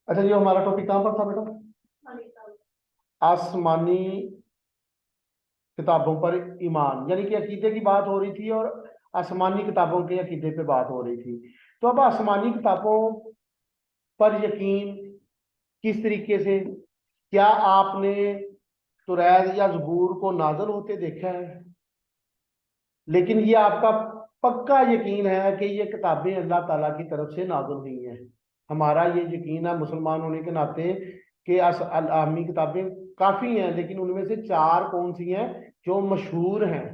अच्छा, ये हमारा टॉपिक कहाँ पर था बेटा? आसमानी किताबों पर ईमान, यानी कि अकीदे की बात हो रही थी और आसमानी किताबों के अकीदे पे बात हो रही थी। तो अब आसमानी किताबों पर यकीन किस तरीके से, क्या आपने तुरैद या ज़बूर को नाज़िल होते देखा है? लेकिन ये आपका पक्का यकीन है कि ये किताबें अल्लाह ताला की तरफ से नाज़िल हुई हैं। हमारा ये यकीन है मुसलमान होने के नाते कि आसमानी किताबें काफ़ी हैं, लेकिन उनमें से चार कौन सी हैं जो मशहूर हैं?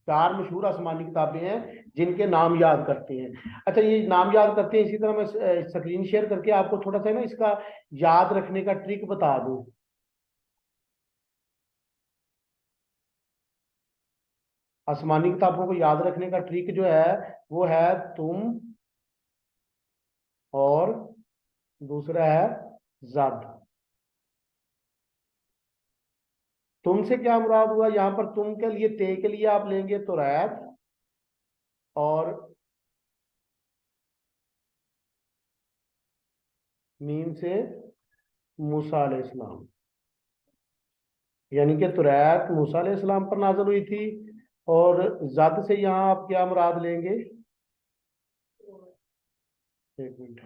चार मशहूर आसमानी किताबें हैं जिनके नाम याद करते हैं। अच्छा, ये नाम याद करते हैं, इसी तरह मैं स्क्रीन शेयर करके आपको थोड़ा सा ना इसका याद रखने का ट्रिक बता दूं। आसमानी किताबों को याद रखने का ट्रिक जो है वो है तुम, और दूसरा है जद। तुम से क्या मुराद हुआ यहाँ पर? तुम के लिए, ते के लिए आप लेंगे तौरात, और मीम से मूसा अलैहिस्सलाम, यानी कि तौरात मूसा अलैहिस्सलाम पर नाज़िल हुई थी। और जद से यहाँ आप क्या मुराद लेंगे? एक मिनट।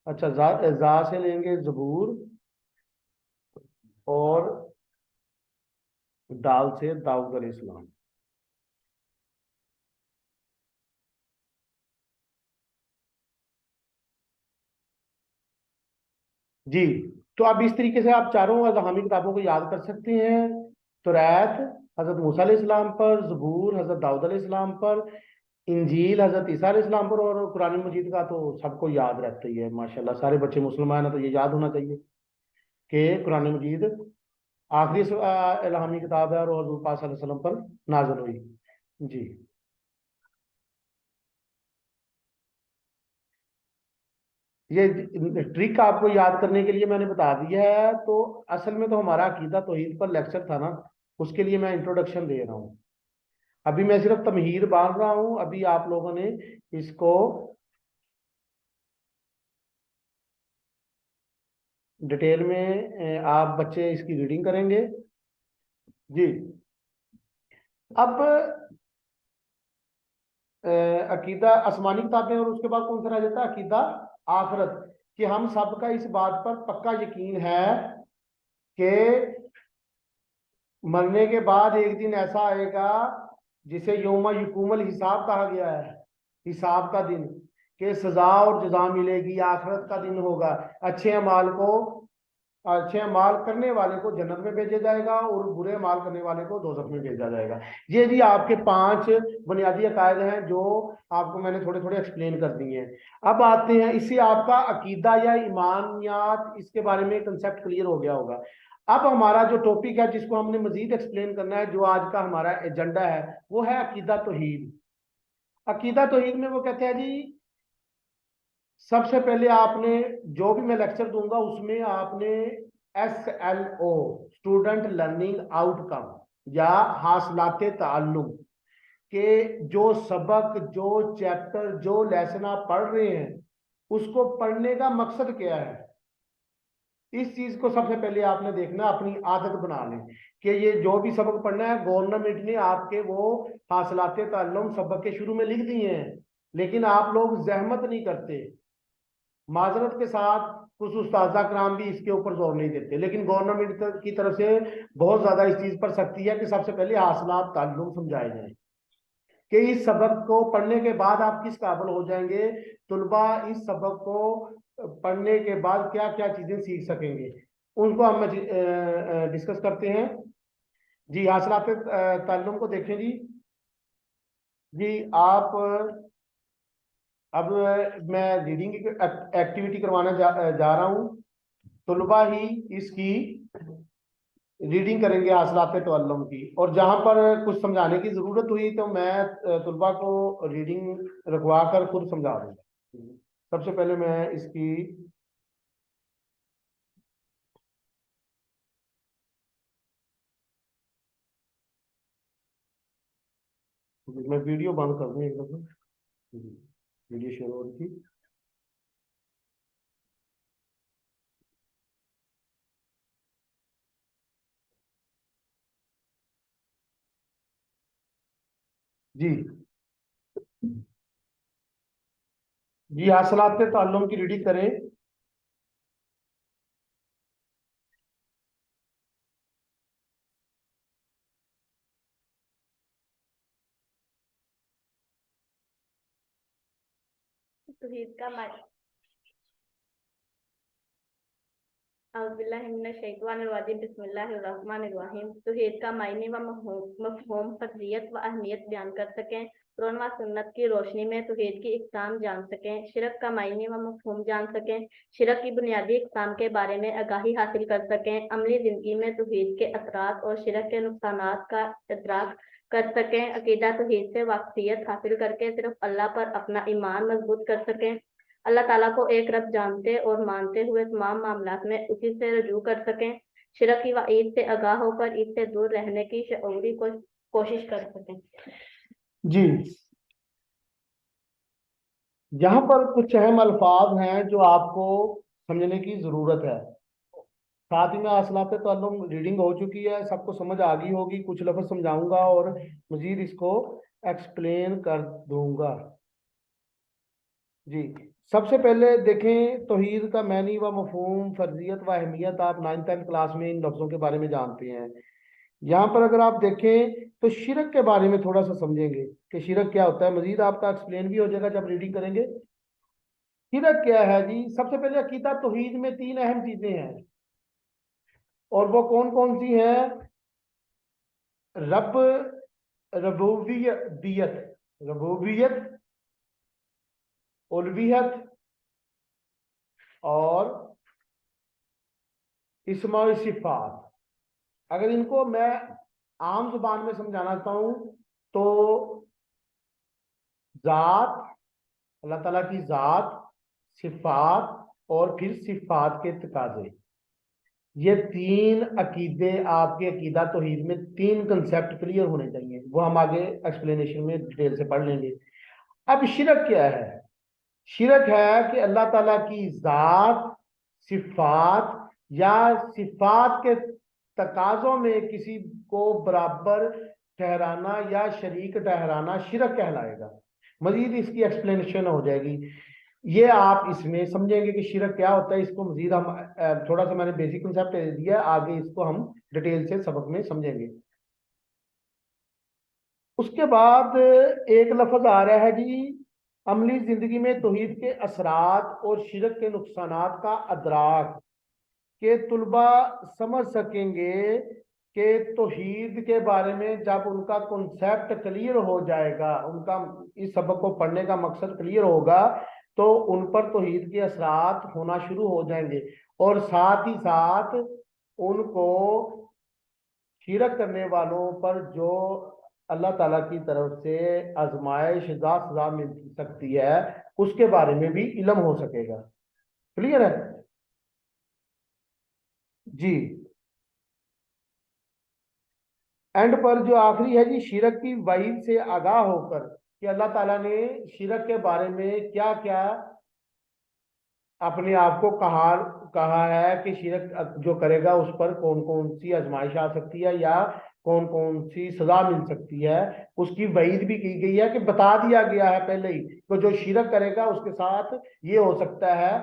अच्छा, जा से लेंगे जबूर, और दाल से दाऊद अलैहिस्सलाम। जी, तो अब इस तरीके से आप चारों अज़हामी किताबों को याद कर सकते हैं। तौरात हजरत मूसा अलैहिस्सलाम पर, जबूर हजरत दाऊद अलैहिस्सलाम पर, इंजील हजरत ईसा अलैहिस्सलाम पर, और कुरान मजीद का तो सबको याद रहता ही है माशाल्लाह। सारे बच्चे मुसलमान हैं तो ये याद होना चाहिए कि कुरान मजीद आखिरी इल्हामी किताब है और हजूर पाक सल्लल्लाहु अलैहि वसल्लम पर नाज़िल हुई। जी, ये ट्रिक आपको याद करने के लिए मैंने बता दिया है। तो असल में तो हमारा अकीदा तौहीद पर लेक्चर था ना, उसके लिए मैं इंट्रोडक्शन दे रहा हूँ। अभी मैं सिर्फ तमहीद बांध रहा हूँ। अभी आप लोगों ने इसको डिटेल में आप बच्चे इसकी रीडिंग करेंगे। जी, अब अकीदा आसमानी किताबें, और उसके बाद कौन सा रह जाता है? अकीदा आखरत, कि हम सब का इस बात पर पक्का यकीन है कि मरने के बाद एक दिन ऐसा आएगा जिसे यौम यकूमल हिसाब कहा गया है, हिसाब का दिन, कि सजा और जजा मिलेगी, आखिरत का दिन होगा। अच्छे अमाल को, अच्छे अमाल करने वाले को जन्नत में भेजा जाएगा और बुरे अमाल करने वाले को दोजख में भेजा जाएगा। ये जी आपके पांच बुनियादी अकायद हैं जो आपको मैंने थोड़े थोड़े एक्सप्लेन कर दिए हैं। अब आते हैं, इससे आपका अकीदा या ईमानियात, इसके बारे में कंसेप्ट क्लियर हो गया होगा। अब हमारा जो टॉपिक है जिसको हमने मजीद एक्सप्लेन करना है, जो आज का हमारा एजेंडा है, वो है अकीदा तौहीद। अकीदा तौहीद में वो कहते हैं जी, सबसे पहले आपने, जो भी मैं लेक्चर दूंगा उसमें आपने SLO, स्टूडेंट लर्निंग आउटकम, या हासिलात ताल्लुम, के जो सबक, जो चैप्टर, जो लेसन आप पढ़ रहे हैं, उसको पढ़ने का मकसद क्या है, इस चीज को सबसे पहले आपने देखना, अपनी आदत बना लें कि ये जो भी सबक पढ़ना है, गवर्नमेंट ने आपके वो हासिलात ताल्लुम सबक के शुरू में लिख दिए हैं, लेकिन आप लोग जहमत नहीं करते। माजरत के साथ कुछ उस्ताजा कराम भी इसके ऊपर जोर नहीं देते, लेकिन गवर्नमेंट की तरफ से बहुत ज्यादा इस चीज पर सख्ती है कि सबसे पहले हासिलात ताल्लुम समझाए जाए, कि इस सबक को पढ़ने के बाद आप किस काबिल हो जाएंगे, तुलबा इस सबक को पढ़ने के बाद क्या क्या चीजें सीख सकेंगे, उनको हम डिस्कस करते हैं। जी, हासिलात ताल्लुम को देखें जी। जी, आप अब मैं रीडिंग एक्टिविटी करवाने जा रहा हूँ। तुलबा ही इसकी रीडिंग करेंगे हासिलात तअल्लुम की, और जहां पर कुछ समझाने की जरूरत हुई तो मैं तुलबा को रीडिंग रखवा कर खुद समझा दूंगा। सबसे पहले मैं इसकी, मैं वीडियो बंद कर दूँ एक दफा। वीडियो शुरू हो रही थी। جی جی حاصلات تعلم کی ریڈنگ کریں. توحید کا اعوذ باللہ من الشیطان الرجیم بسم اللہ الرحمن الرحیم. توحید کا معنی و مفہوم، فطریت و اہمیت بیان کر سکیں. قرآن و سنت کی روشنی میں توحید کی اقسام جان سکیں. شرک کا معنی و مفہوم جان سکیں. شرک کی بنیادی اقسام کے بارے میں آگاہی حاصل کر سکیں. عملی زندگی میں توحید کے اثرات اور شرک کے نقصانات کا ادراک کر سکیں. عقیدہ توحید سے واقفیت حاصل کر کے صرف اللہ پر اپنا ایمان مضبوط کر سکیں. اللہ تعالیٰ کو ایک رب جانتے اور مانتے ہوئے تمام معاملات میں اسی سے رجوع کر سکیں. شرک کی وعید سے آگاہ ہو کر اس سے دور رہنے کی شعوری کوشش کر سکیں. جی یہاں پر کچھ اہم الفاظ ہیں جو آپ کو سمجھنے کی ضرورت ہے. ساتھ ہی میں حاصلات تعلم ریڈنگ ہو چکی ہے, سب کو سمجھ آ گئی ہوگی. کچھ لفظ سمجھاؤں گا اور مزید اس کو ایکسپلین کر دوں گا. جی سب سے پہلے دیکھیں توحید کا معنی و مفہوم, فرضیت و اہمیت. آپ 9th کلاس میں ان لفظوں کے بارے میں جانتے ہیں. یہاں پر اگر آپ دیکھیں تو شرک کے بارے میں تھوڑا سا سمجھیں گے کہ شرک کیا ہوتا ہے. مزید آپ کا ایکسپلین بھی ہو جائے گا جب ریڈنگ کریں گے. شرک کیا ہے جی؟ سب سے پہلے عقیدہ توحید میں 3 اہم چیزیں ہیں, اور وہ کون کون سی ہیں؟ ربوبیت, الوہیت اور اسماء و صفات. اگر ان کو میں عام زبان میں سمجھانا چاہتا ہوں تو ذات, اللہ تعالیٰ کی ذات, صفات اور پھر صفات کے تقاضے. یہ 3 عقیدے آپ کے عقیدہ توحید میں 3 کنسیپٹ کلیئر ہونے چاہیے. وہ ہم آگے ایکسپلینیشن میں ڈیٹیل سے پڑھ لیں گے. اب شرک کیا ہے؟ شرک ہے کہ اللہ تعالیٰ کی ذات, صفات یا صفات کے تقاضوں میں کسی کو برابر ٹھہرانا یا شریک ٹھہرانا شرک کہلائے گا. مزید اس کی ایکسپلینیشن ہو جائے گی. یہ آپ اس میں سمجھیں گے کہ شرک کیا ہوتا ہے. اس کو مزید ہم تھوڑا سا میں نے بیسک کنسیپٹ دیا, آگے اس کو ہم ڈیٹیل سے سبق میں سمجھیں گے. اس کے بعد ایک لفظ آ رہا ہے جی, عملی زندگی میں توحید کے اثرات اور شرک کے نقصانات کا ادراک. کہ طلبہ سمجھ سکیں گے کہ توحید کے بارے میں جب ان کا کنسیپٹ کلیئر ہو جائے گا, ان کا اس سبق کو پڑھنے کا مقصد کلیئر ہوگا, تو ان پر توحید کے اثرات ہونا شروع ہو جائیں گے. اور ساتھ ہی ساتھ ان کو شرک کرنے والوں پر جو اللہ تعالیٰ کی طرف سے آزمائش سزا مل سکتی ہے, اس کے بارے میں بھی علم ہو سکے گا. کلیئر ہے جی. اینڈ پر جو آخری ہے جی, شرک کی وعید سے آگاہ ہو کر کہ اللہ تعالیٰ نے شرک کے بارے میں کیا کیا اپنے آپ کو کہا ہے کہ شرک جو کرے گا اس پر کون کون سی آزمائش آ سکتی ہے یا کون کون سی سزا مل سکتی ہے. اس کی وعید بھی کی گئی ہے کہ بتا دیا گیا ہے پہلے ہی کہ جو شرک کرے گا اس کے ساتھ یہ ہو سکتا ہے.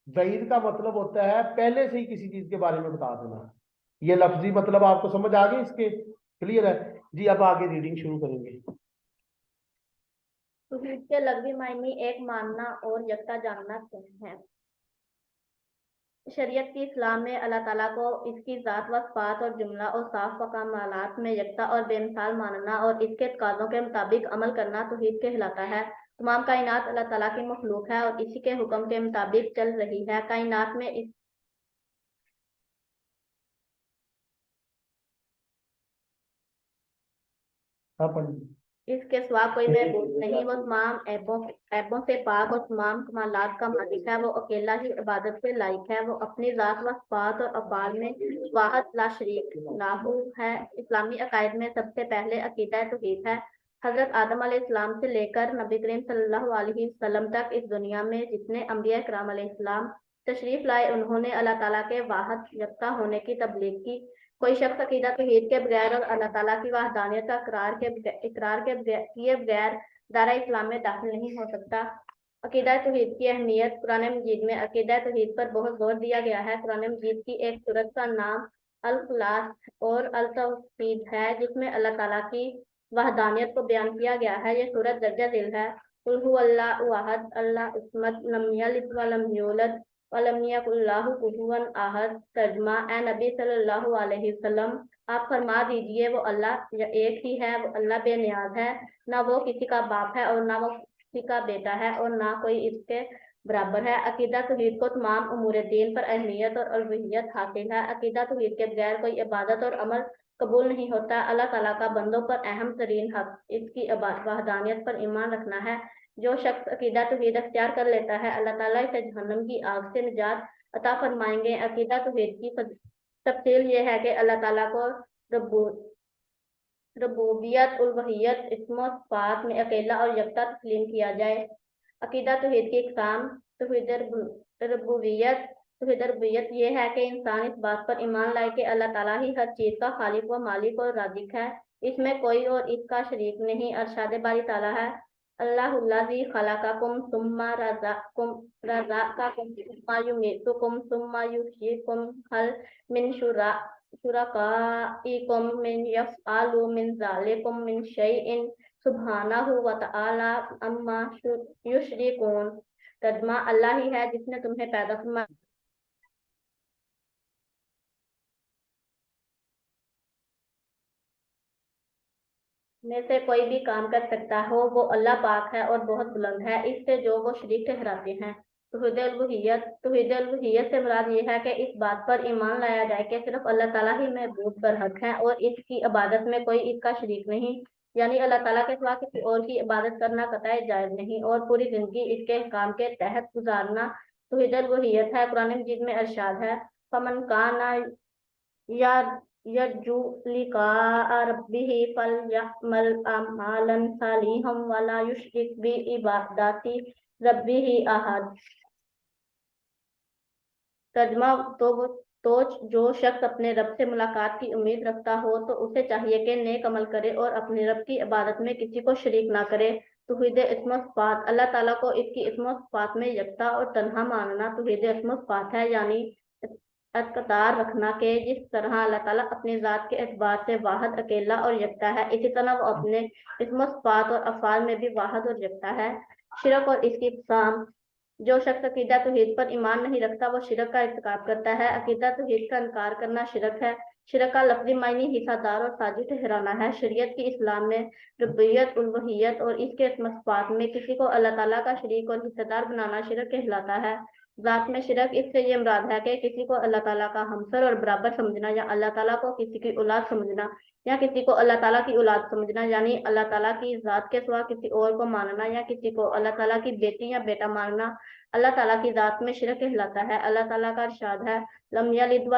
وعید کا مطلب ہوتا ہے پہلے سے ہی کسی چیز کے بارے میں بتا دینا. یہ لفظی مطلب آپ کو سمجھ آ گئی اس کے؟ کلیئر ہے جی. اب آگے ریڈنگ شروع کریں گے. توحید کے لفظی معنی ایک ماننا اور یکتا جاننا ہے. شریعت کی اسلام میں اللہ تعالیٰ کو اس کی ذات و صفات اور جملہ اور صاف و کمالات میں یکتا اور بے مثال ماننا اور اس کے تقاضوں کے مطابق عمل کرنا توحید کہلاتا ہے. تمام کائنات اللہ تعالیٰ کی مخلوق ہے اور اسی کے حکم کے مطابق چل رہی ہے. کائنات میں اس کے سوا کوئی معبود نہیں. وہ تمام عیبوں سے پاک اور تمام کمالات کا مالک ہے. وہ اکیلا ہی عبادت سے لائق ہے. وہ اپنی ذات و صفات اور افعال میں واحد لا شریک لاہو ہے. اسلامی عقائد میں سب سے پہلے عقیدہ توحید ہے. حضرت آدم علیہ السلام سے لے کر نبی کریم صلی اللہ علیہ وسلم تک اس دنیا میں جتنے انبیاء کرام علیہ السلام تشریف لائے, انہوں نے اللہ تعالیٰ کے واحد یکتا ہونے کی تبلیغ کی. कोई शख्स अकीदा तौहीद के बगैर और अल्लाह ताला की वहदानियत का इकरार किए बगैर दायरा इस्लाम में दाखिल नहीं हो सकता। अकीदा तौहीद की अहमियत कुरान मजीद में अकीदा तौहीद पर बहुत जोर दिया गया है। कुरान मजीद की एक सूरत का नाम अल खुलास और अल तौहीद है, जिसमें अल्लाह ताला की वहदानियत को बयान किया गया है। ये सूरत दर्जा दिल है। कुल हुवल्लाहु अहद अल्लाह उस्मत लम यलिद व लम यूलद वलम यकुल लहू कुफुवन अहद। तर्जुमा, ए नबी सल्लल्लाहु अलैहि वसल्लम, आप फरमा दीजिए वो अल्लाह एक ही है, वो अल्लाह बेनियाज है, ना वो किसी का बाप है और ना वो किसी का बेटा है और ना कोई इसके बराबर है। अकीदा तौहीद को तमाम उमूर दीन पर अहमियत और अलवियत हासिल है। अकीदा तौहीद के बगैर कोई इबादत और अमल कबूल नहीं होता। अल्लाह ताला का बंदों पर अहम तरीन हक इसकी वहदानियत पर ईमान रखना है। जो शख्स अकीदा तौहीद अख्तियार कर लेता है, अल्लाह ताला इसे जहन्नम की आग से निजात अता फरमाएंगे। अकीदा तौहीद की तफसील ये है कि अल्लाह ताला को रबूबियत उलूहियत इस्म सिफात में अकेला और यकता तस्लीम किया जाए। अकीदा तौहीद की इकसाम रबूबियत तौहीद रबूबियत ये है कि इंसान इस बात पर ईमान लाए कि अल्लाह ताला ही हर चीज का खालिक व मालिक और राजिक है, इसमें कोई और इसका शरीक नहीं। अरशाद बारी ताला है, अल्लाहुल्लज़ी खलक़कुम सुम्मा रज़क़कुम सुम्मा युमीतुकुम सुम्मा युहयिकुम हल मिन शुरकाइकुम मिन यफ़अलु मिन ज़ालिकुम मिन शैइन सुब्हानहु व तआला अम्मा युशरिकून। तर्जुमा, अल्लाह ही है जिसने तुम्हें पैदा फरमाया में से कोई भी काम कर सकता हो, वो अल्लाह पाक है और बहुत बुलंद है इससे जो वो शरीक ठहराते हैं। तौहीद उलूहियत से मुराद ये है कि इस बात पर ईमान लाया जाए कि सिर्फ अल्लाह ताला ही महबूब बरहक है और इसकी इबादत में कोई इसका शरीक नहीं, यानी अल्लाह ताला के सिवा किसी और की इबादत करना कतई जायज नहीं और पूरी जिंदगी इसके अहकाम के तहत गुजारना तौहीद उलूहियत है। कुरान मजीद में इरशाद है, फमन काना या यरजू लिकाअ रब्बिही फलयअमल अमलन सालिहन वला युश्रिक बिइबादति रब्बिही अहद। तर्जुमा, तो जो शख्स अपने रब से मुलाकात की उम्मीद रखता हो तो उसे चाहिए कि नेक अमल करे और अपने रब की इबादत में किसी को शरीक ना करे। तौहीद इस्म सिफात, अल्लाह ताला को इसकी इस्म सिफात में यकता और तन्हा मानना तौहीद इस्म सिफात है, यानी इक़्तिदार रखना कि जिस तरह अल्लाह ताला अपनी ज़ात के एतबार से वाहिद अकेला और यकता है, इसी तरह वो अपने इस्म सिफात और अफ़आल में भी वाहिद और यकता है। शिरक और इसकी इक़साम, जो शख्स अकीदा तौहीद पर ईमान नहीं रखता वो शिरक का इर्तिकाब करता है। अकीदा तौहीद का इनकार करना शिरक है। शिरक का लफ्ज़ी मायने हिस्सादार और साझी ठहराना है। शरीयत की इस्लाम में रब्बियत उलूहियत और इसके इस्म सिफात में किसी को अल्लाह ताला का शरीक और हिस्सेदार बनाना शिरक कहलाता है। ज़ात में शिरक, इससे ये मुराद है कि किसी को अल्लाह ताला का हमसर और बराबर समझना या अल्लाह ताला को किसी की औलाद समझना या किसी को अल्लाह ताला की औलाद समझना, यानी अल्लाह ताला की ज़ात के सिवा किसी और को मानना या किसी को अल्लाह ताला की बेटी या बेटा मानना अल्लाह ताला की ज़ात में शिरक कहलाता है। अल्लाह ताला का इरशाद है, लम यलिद व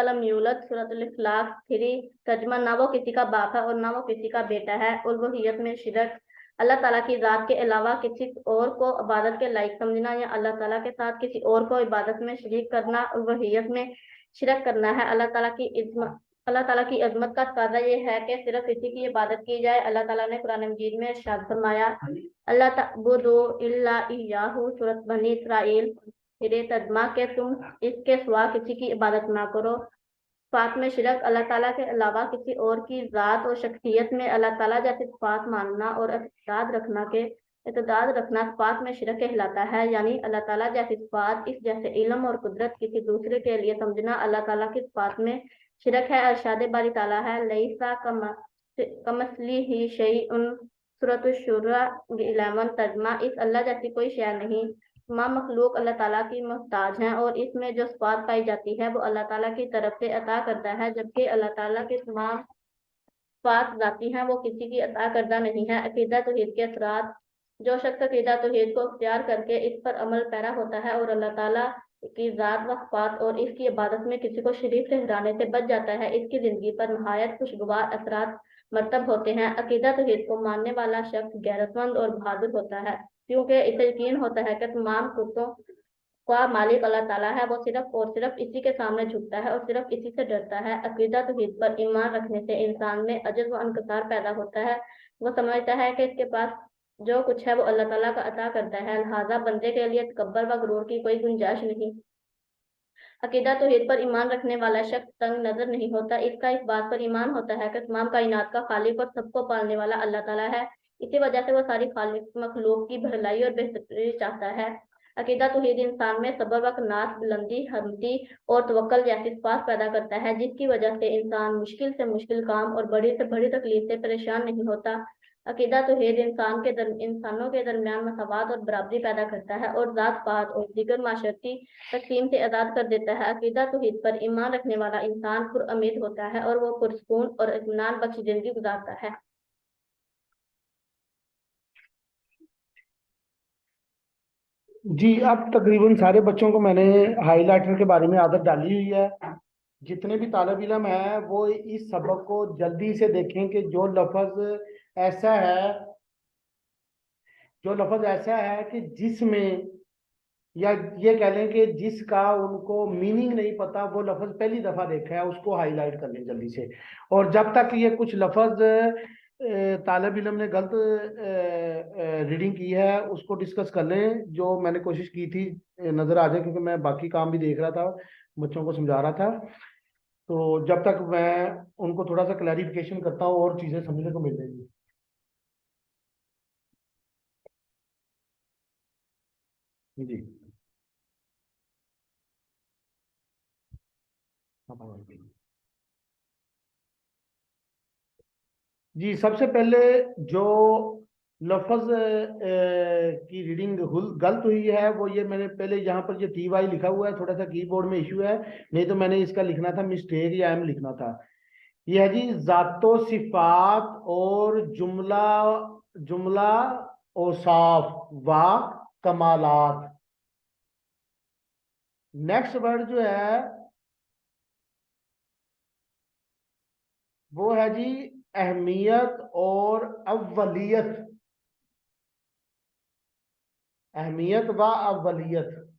लम यूलद सूरतुल इखलास 3। तर्जुमा, ना वो किसी का बाप है और ना वो किसी का बेटा है। उलूहियत में शिरक, अल्लाह ताला की ज़ात के अलावा किसी और को इबादत के लायक समझना या अल्लाह ताला के साथ किसी और को इबादत में शरीक करना उलूहियत में शिरक करना है। अल्लाह ताला की अजमत का तकाज़ा ये है कि सिर्फ इसी की इबादत की जाए। अल्लाह ताला ने कुरान मजीद में इरशाद फरमाया, अल्लाह तअबुदू इल्ला इय्याहु, सूरत बनी इसराइल। फिर तर्जुमा के तुम इसके सिवा किसी की इबादत ना करो। सिफात में शिरक, अल्लाह ताला के अलावा किसी और की ज़ात और शख्सियत में अल्लाह ताला जैसे सिफात मानना और इत्तेदाद रखना सिफात में शिरक कहलाता है, यानी अल्लाह ताला जैसी सिफात, इस जैसे इल्म और कुदरत किसी दूसरे के लिए समझना अल्लाह ताला की सिफात में शिरक है। अरशाद बारी ताला है, लैसा कमस्लिही शैउन, सूरत शुरा 11। तर्जुमा, इस अल्लाह जैसी कोई शय नहीं। तमाम मखलूक अल्लाह ताला की मोहताज हैं और इसमें जो सिफात पाई जाती है वो अल्लाह ताला की तरफ से अता करता है, जबकि अल्लाह ताला के तमाम सिफात ज़ाती हैं, वो किसी की अता करदा नहीं है। अकीदा तौहीद के असरात, जो शख्स अकीदा तौहीद को अख्तियार करके इस पर अमल पैरा होता है और अल्लाह ताला की ज़ात व सिफात और इसकी इबादत में किसी को शरीक ठहराने से बच जाता है, इसकी ज़िंदगी पर नहायत खुशगवार असरात मरतब होते हैं। अकीदा तौहीद को मानने वाला शख्स गैरतमंद और बहादुर होता है, क्योंकि इसे यकीन होता है कि तमाम कुत्तों का मालिक अल्लाह ताला है, वो सिर्फ और सिर्फ इसी के सामने झुकता है और सिर्फ इसी से डरता है। अकीदा तौहीद पर ईमान रखने से इंसान में अजज व इनकिसार पैदा होता है। वो समझता है कि इसके पास जो कुछ है वो अल्लाह ताला का अता करता है, लिहाजा बंदे के लिए तकब्बर व गुरूर की कोई गुंजाइश नहीं। अकीदा तौहीद पर ईमान रखने वाला शख्स तंग नजर नहीं होता। इसका इस बात पर ईमान होता है कि तमाम कायनात का खालिक और सबको पालने वाला अल्लाह ताला है। इसी वजह से वो सारी खालिक मखलूक की भलाई और बेहतरी चाहता है। अकीदा तौहीद इंसान में सब्र व कनात, बुलंदी, हमती और तवक्कल जैसी सिफात पैदा करता है, जिसकी वजह से इंसान मुश्किल से मुश्किल काम और बड़ी से बड़ी तकलीफ से परेशान नहीं होता। अकीदा तौहीद इंसानों के दरमियान मसावत और बराबरी पैदा करता है और जात पात और दीगर माशरती तकसीम से आज़ाद कर देता है। अकीदा तौहीद पर ईमान रखने वाला इंसान पुरउम्मीद होता है और वो पुरसकून और इत्मीनान बख्श जिंदगी गुजारता है। जी, अब तकरीबन सारे बच्चों को मैंने हाइलाइटर के बारे में आदत डाली हुई है। जितने भी तालिब इल्म है वो इस सबक को जल्दी से देखें कि ऐसा है जो लफ्ज ऐसा है कि जिसमें, या ये कह लें कि जिसका उनको मीनिंग नहीं पता, वो लफ्ज पहली दफा देखा है, उसको हाईलाइट कर लें जल्दी से। और जब तक ये कुछ लफ्ज तालिब इल्म ने गलत रीडिंग की है उसको डिस्कस कर लें, जो मैंने कोशिश की थी नजर आ जाए, क्योंकि मैं बाकी काम भी देख रहा था, बच्चों को समझा रहा था। तो जब तक मैं उनको थोड़ा सा क्लैरिफिकेशन करता हूँ और चीजें समझने को मिल जाएंगी। जी। जी, सबसे पहले जो लफ्ज की रीडिंग गलत हुई है वो ये, मैंने पहले यहाँ पर ये टी वाई लिखा हुआ है, थोड़ा सा कीबोर्ड में इशू है, नहीं तो मैंने इसका लिखना था मिस्टेक या एम लिखना था। ये है जी जातो सिफात और जुमला जुमला औसाफ व कमालात। नेक्स्ट वर्ड जो है वो है जी अहमियत और अव्वलियत। अहमियत व अव्वलियत,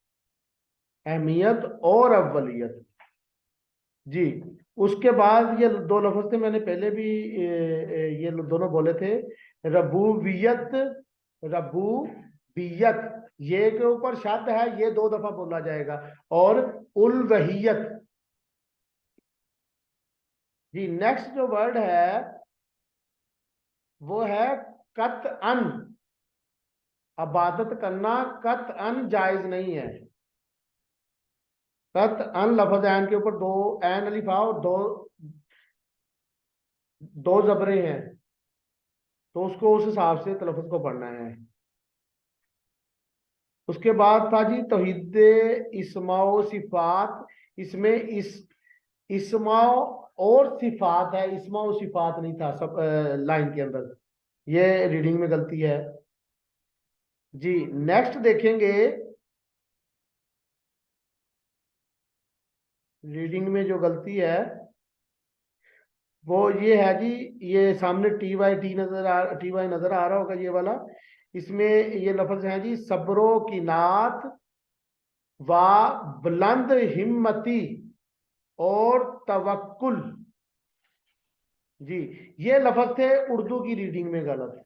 अहमियत और अव्वलियत। जी। उसके बाद ये दो लफ्ज थे, मैंने पहले भी ये दोनों बोले थे, रबूबियत, रबूबियत, ये के ऊपर शब्द है, ये दो दफा बोला जाएगा। और उलवहियत। जी, नेक्स्ट जो वर्ड है वो है कतअन। इबादत करना कतअन जायज नहीं है। कतअन लफ्ज ऐन के ऊपर दो ऐन अलिफ और दो जबरे हैं, तो उसको उस हिसाब से तलफ़ुज़ को पढ़ना है। उसके बाद था जी तौहीद इस्माओ सिफात। इसमें इस्माओ और सिफात है, इस्माओ सिफात नहीं था सब लाइन के अंदर, ये रीडिंग में गलती है। जी, नेक्स्ट देखेंगे रीडिंग में जो गलती है वो ये है जी, ये सामने टी वाई नजर आ रहा होगा, ये वाला। इसमें ये लफ्ज है जी सब्रो की नात व बुलंद हिम्मती और तवक्कुल। जी, ये लफ्ज थे उर्दू की रीडिंग में गलत।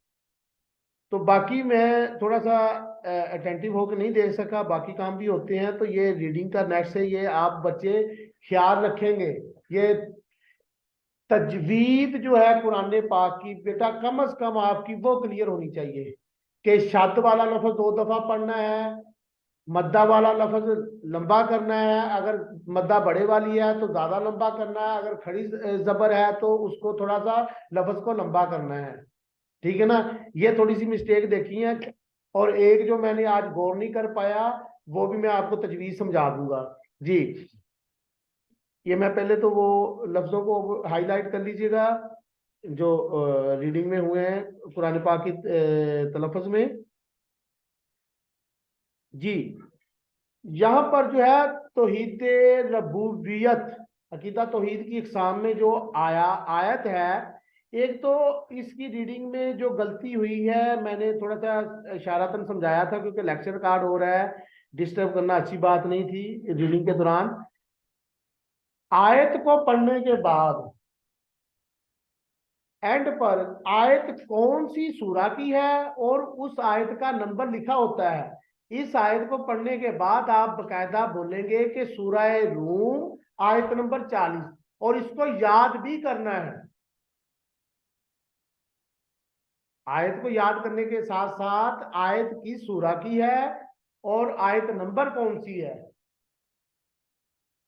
तो बाकी मैं थोड़ा सा अटेंटिव होकर नहीं देख सका, बाकी काम भी होते हैं, तो ये रीडिंग का नेक्स्ट है, ये आप बच्चे ख्याल रखेंगे। ये तजवीद जो है कुरान पाक की, बेटा कम अज कम आपकी वो क्लियर होनी चाहिए कि शद वाला लफ्ज दो दफा पढ़ना है, मद्दा वाला लफ्ज लंबा करना है, अगर मद्दा बड़े वाली है तो ज्यादा लंबा करना है, अगर खड़ी जबर है तो उसको थोड़ा सा लफ्ज को लंबा करना है। ठीक है ना, ये थोड़ी सी मिस्टेक देखी है। और एक जो मैंने आज गौर नहीं कर पाया वो भी मैं आपको तजवीज समझा दूंगा। जी, ये मैं पहले तो वो लफ्जों को हाईलाइट कर लीजिएगा जो रीडिंग में हुए हैं कुरान पाक की तलफ़ुज़ में। जी, यहाँ पर जो है तौहीद रबूबियत, अकीदा तौहीद की इकसाम में जो आयत है, एक तो इसकी रीडिंग में जो गलती हुई है, मैंने थोड़ा सा इशारतन समझाया था क्योंकि लेक्चर कार्ड हो रहा है। डिस्टर्ब करना अच्छी बात नहीं थी रीडिंग के दौरान। आयत को पढ़ने के बाद एंड पर आयत कौन सी सूरा की है और उस आयत का नंबर लिखा होता है, इस आयत को पढ़ने के बाद आप बकायदा बोलेंगे कि सूरा रूम आयत नंबर 40, और इसको याद भी करना है। आयत को याद करने के साथ साथ आयत की सूरा की है और आयत नंबर कौन सी है,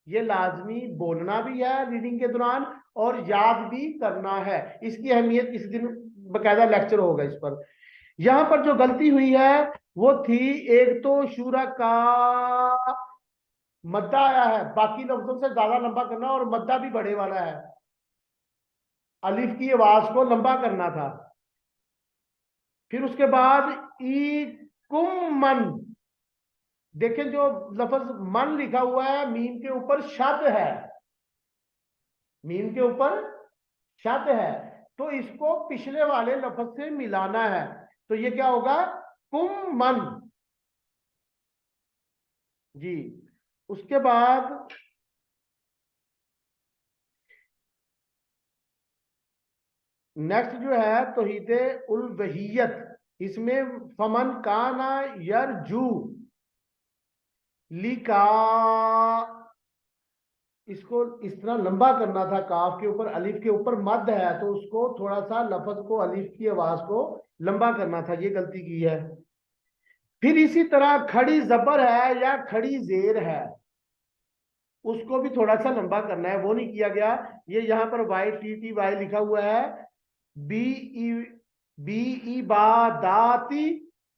ये लाजमी बोलना भी है रीडिंग के दौरान और याद भी करना है। इसकी अहमियत किसी दिन बकायदा लेक्चर होगा इस पर। यहां पर जो गलती हुई है वो थी, एक तो शूरा का मद्दा आया है, बाकी लफ्जों से ज्यादा लंबा करना, और मद्दा भी बड़े वाला है, अलिफ की आवाज को लंबा करना था। फिर उसके बाद ई कुम मन, देखें जो लफ्ज मन लिखा हुआ है मीम के ऊपर शद है, मीम के ऊपर शद है, तो इसको पिछले वाले लफ्ज से मिलाना है। तो ये क्या होगा, कुम मन जी। उसके बाद नेक्स्ट जो है तौहीद उल-वहियत, इसमें फमन काना यरजू लिका, इसको इस तरह लंबा करना था, काफ के ऊपर अलिफ के ऊपर मद है तो उसको थोड़ा सा लफ्ज को अलिफ की आवाज को लंबा करना था, ये गलती की है। फिर इसी तरह खड़ी जबर है या खड़ी जेर है, उसको भी थोड़ा सा लंबा करना है, वो नहीं किया गया। ये यहाँ पर वाई टी टी वाई लिखा हुआ है, बी ई बी इबादाती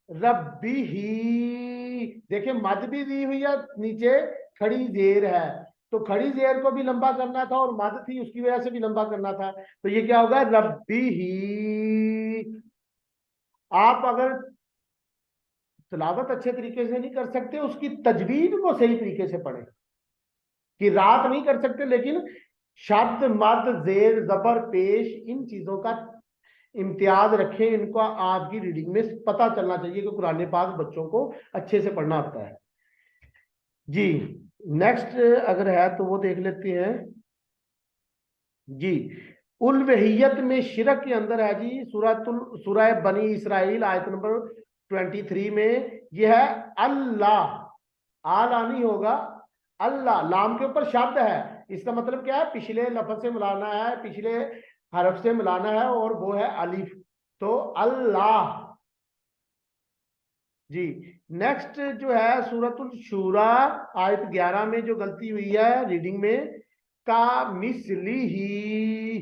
रब्बी ही, देखिए मद भी दी हुई है, नीचे खड़ी जेर है, तो खड़ी जेर को भी लंबा करना था और मद थी उसकी वजह से भी लंबा करना था, तो ये क्या होगा, रब्बी ही। आप अगर तिलावत अच्छे तरीके से नहीं कर सकते, उसकी तजवीद को सही तरीके से पढ़ें, कि रात नहीं कर सकते लेकिन शब्द मद जेर जबर पेश इन चीजों का इम्तियाज रखें, इनको आपकी रीडिंग में पता चलना चाहिए कि कुरान पाक बच्चों को अच्छे से पढ़ना आता है जी। नेक्स्ट अगर है तो वो देख लेते हैं जी। उल वहियत में शिरक के अंदर है जी, सूरह बनी इसराइल आयत नंबर 23 में यह है अल्लाह, आला नहीं होगा, अल्लाह लाम के ऊपर शब्द है, इसका मतलब क्या है, पिछले लफ्ज से मिलाना है, पिछले हरफ से मिलाना है, और वो है अलिफ, तो अल्लाह जी। नेक्स्ट जो है सूरतुल शूरा आयत 11 में जो गलती हुई है रीडिंग में, का मिसली ही,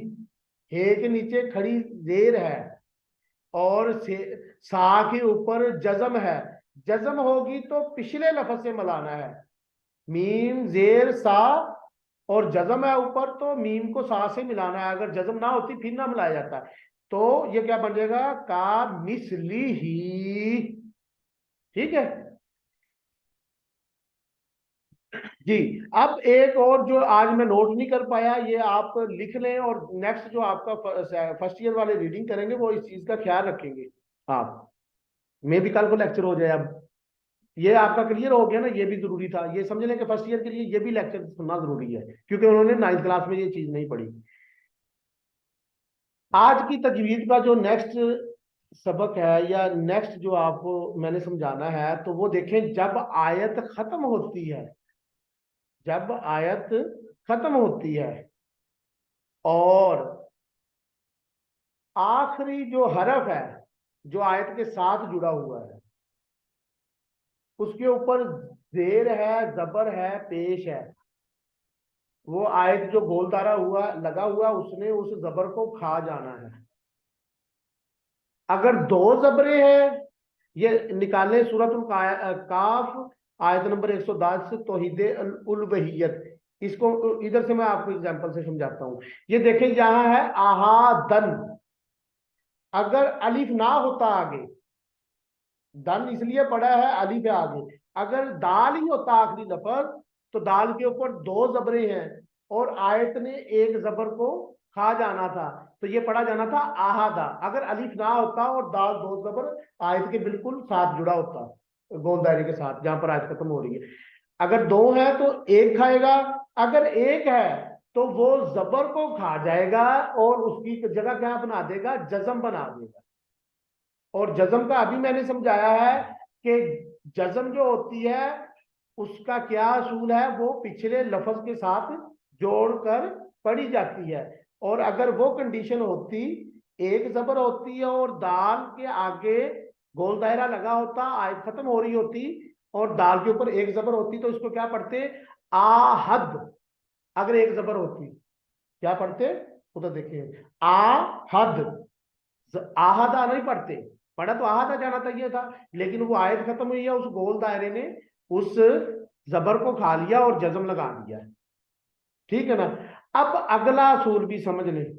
हे के नीचे खड़ी जेर है और सा के ऊपर जज्म है, जज्म होगी तो पिछले लफ्ज से मिलाना है, मीम जेर सा और जज्म है ऊपर तो मीम को सा से मिलाना है, अगर जज्म ना होती फिर ना मिलाया जाता, तो ये क्या बन जाएगा, का मिसली ही, ठीक है जी। अब एक और जो आज मैं नोट नहीं कर पाया, ये आप लिख लें, और नेक्स्ट जो आपका फर्स्ट ईयर वाले रीडिंग करेंगे वो इस चीज का ख्याल रखेंगे आप, मे भी कल को लेक्चर हो जाए। अब ये आपका क्लियर हो गया ना, ये भी जरूरी था, ये समझ लें कि फर्स्ट ईयर के लिए ये भी लेक्चर सुनना जरूरी है, क्योंकि उन्होंने 9th क्लास में ये चीज नहीं पढ़ी। आज की तजवीज का जो नेक्स्ट सबक है या नेक्स्ट जो आपको मैंने समझाना है, तो वो देखें, जब आयत खत्म होती है, जब आयत खत्म होती है और आखिरी जो हरफ है जो आयत के साथ जुड़ा हुआ है उसके ऊपर जेर है, जबर है, पेश है, वो आयत जो गोलतारा हुआ लगा हुआ उसने उस जबर को खा जाना है। अगर दो जबरे हैं, ये निकाले सूरतुल काफ आयत नंबर 110 तौहीद उल वहियत, इसको इधर से मैं आपको एग्जांपल से समझाता हूं। ये देखें यहां है आहादन, अगर अलिफ ना होता आगे, दन इसलिए पड़ा है अलिफ है आगे, अगर दाल ही होता आखिरी लफ्ज तो दाल के ऊपर दो जबरे हैं और आयत ने एक जबर को खा जाना था, तो ये पढ़ा जाना था आहादा, अगर अलिफ ना होता और दाल दो जबर आयत के बिल्कुल साथ जुड़ा होता। गोल दायरे के साथ जहां पर आयत खत्म हो रही है। अगर दो है तो एक खाएगा, अगर एक है तो वो जबर को खा जाएगा और उसकी जगह क्या बना देगा, जज्म बना देगा। और जज्म का अभी मैंने समझाया है कि जज्म जो होती है उसका क्या असूल है, वो पिछले लफ्ज के साथ जोड़कर पढ़ी जाती है। और अगर वो कंडीशन होती, एक जबर होती है और दाल के आगे गोल दायरा लगा होता, आयत खत्म हो रही होती और दाल के ऊपर एक जबर होती, तो इसको क्या पढ़ते, आहद। अगर एक जबर होती क्या पढ़ते, उधर देखिए, आहद। आहदा नहीं पढ़ते, पढ़ा तो आहदा जाना चाहिए था, लेकिन वो आयत खत्म हुई है, उस गोल दायरे ने उस जबर को खा लिया और जज्म लगा दिया। ठीक है ना। अब अगला असूल भी समझ लें।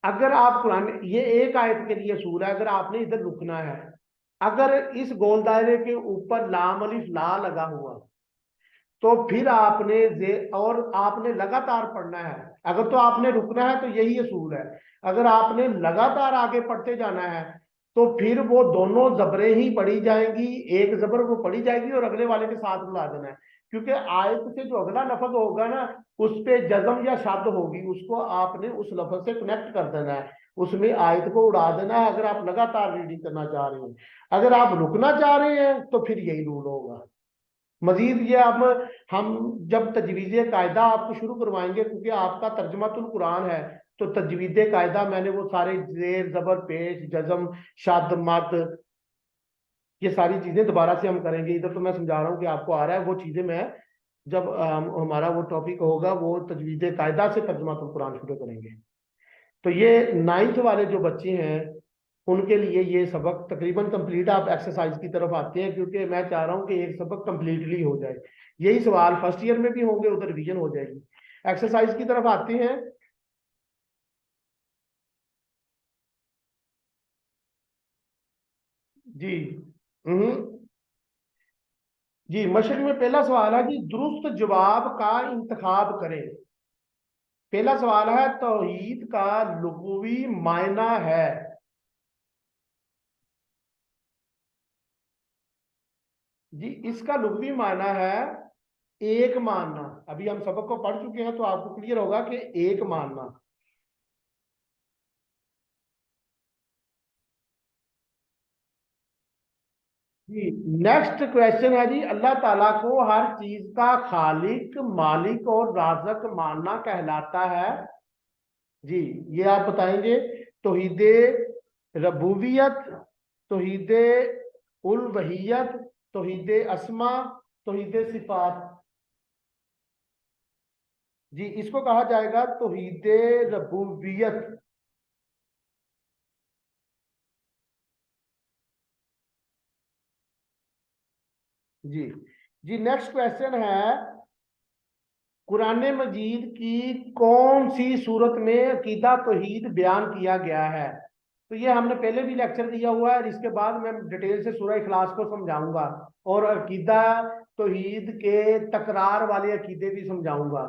अगर आप कुरान, ये एक आयत के लिए असूल है, अगर आपने इधर रुकना है, अगर इस गोल दायरे के ऊपर लाम अलिफ ला लगा हुआ, तो फिर आपने और आपने लगातार पढ़ना है। अगर तो आपने रुकना है तो यही असूल है। अगर आपने लगातार आगे पढ़ते जाना है तो फिर वो दोनों जबरें ही पढ़ी जाएंगी, एक जबर वो पढ़ी जाएगी और अगले वाले के साथ मिला देना है। क्योंकि आयत से जो अगला लफ्ज होगा ना, उस पे जज्म या शद होगी, उसको आपने उस लफ्ज से कनेक्ट कर देना है, उसमें आयत को उड़ा देना है, अगर आप लगातार रीडिंग करना चाह रहे हैं। अगर आप रुकना चाह रहे हैं तो फिर यही रूल होगा। मजीद ये अब हम जब तजवीज़ कायदा आपको शुरू करवाएंगे, क्योंकि आपका तर्जमातुल कुरान है, तो तजवीज़ कायदा मैंने वो सारे जेर जबर पेश जज्म शद मद ये सारी चीजें दोबारा से हम करेंगे। इधर तो मैं समझा रहा हूँ कि आपको आ रहा है, वो चीजें मैं जब हमारा वो टॉपिक होगा, वो तजवीज़ कायदा से तर्जमातुल कुरान शुरू करेंगे। तो ये 9th वाले जो बच्चे हैं उनके लिए ये सबक तकरीबन कंप्लीट, आप एक्सरसाइज की तरफ आते हैं, क्योंकि मैं चाह रहा हूं कि एक सबक कंप्लीटली हो जाए। यही सवाल फर्स्ट ईयर में भी होंगे, उधर रिवीजन हो जाएगी। एक्सरसाइज की तरफ आते हैं। जी। जी, मशक में पहला सवाल है कि दुरुस्त जवाब का इंतखाब करें। पहला सवाल है, तौहीद का लुग़वी मायना है। जी, इसका लुग़वी मायना है एक मानना। अभी हम सबक को पढ़ चुके हैं तो आपको क्लियर होगा कि एक मानना। जी, नेक्स्ट क्वेश्चन है जी, अल्लाह ताला को हर चीज का खालिक मालिक और राज़िक मानना कहलाता है। जी, ये आप बताएंगे। तौहीद रबूबियत, तौहीद उलूहियत, तौहीद अस्मा, तौहीद सिफात। जी, इसको कहा जाएगा तौहीद रबूबियत। जी। जी, नेक्स्ट क्वेश्चन है, कुरान मजीद की कौन सी सूरत में अकीदा तौहीद बयान किया गया है। तो ये हमने पहले भी लेक्चर दिया हुआ है, इसके बाद मैं डिटेल से सूरह इखलास को समझाऊंगा और अकीदा तौहीद के तकरार वाले अकीदे भी समझाऊंगा।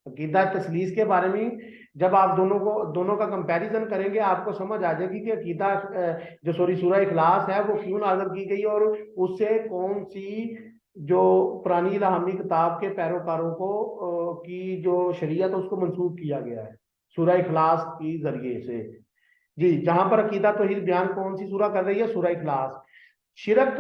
अकीदा तसलीस के बारे में जब आप दोनों का कंपैरिजन करेंगे, आपको समझ आ जाएगी कि अकीदा जो सूरह इखलास है वो क्यों नाज़िल की गई और उससे कौन सी जो पुरानी इलाहामी किताब के पैरोकारों को की जो शरीयत है उसको मंसूख किया गया है सूरह इखलास की जरिए से। जी, जहां पर अकीदा तौहीद बयान कौन सी सूरह कर रही है, सूरह इखलास। शिरक का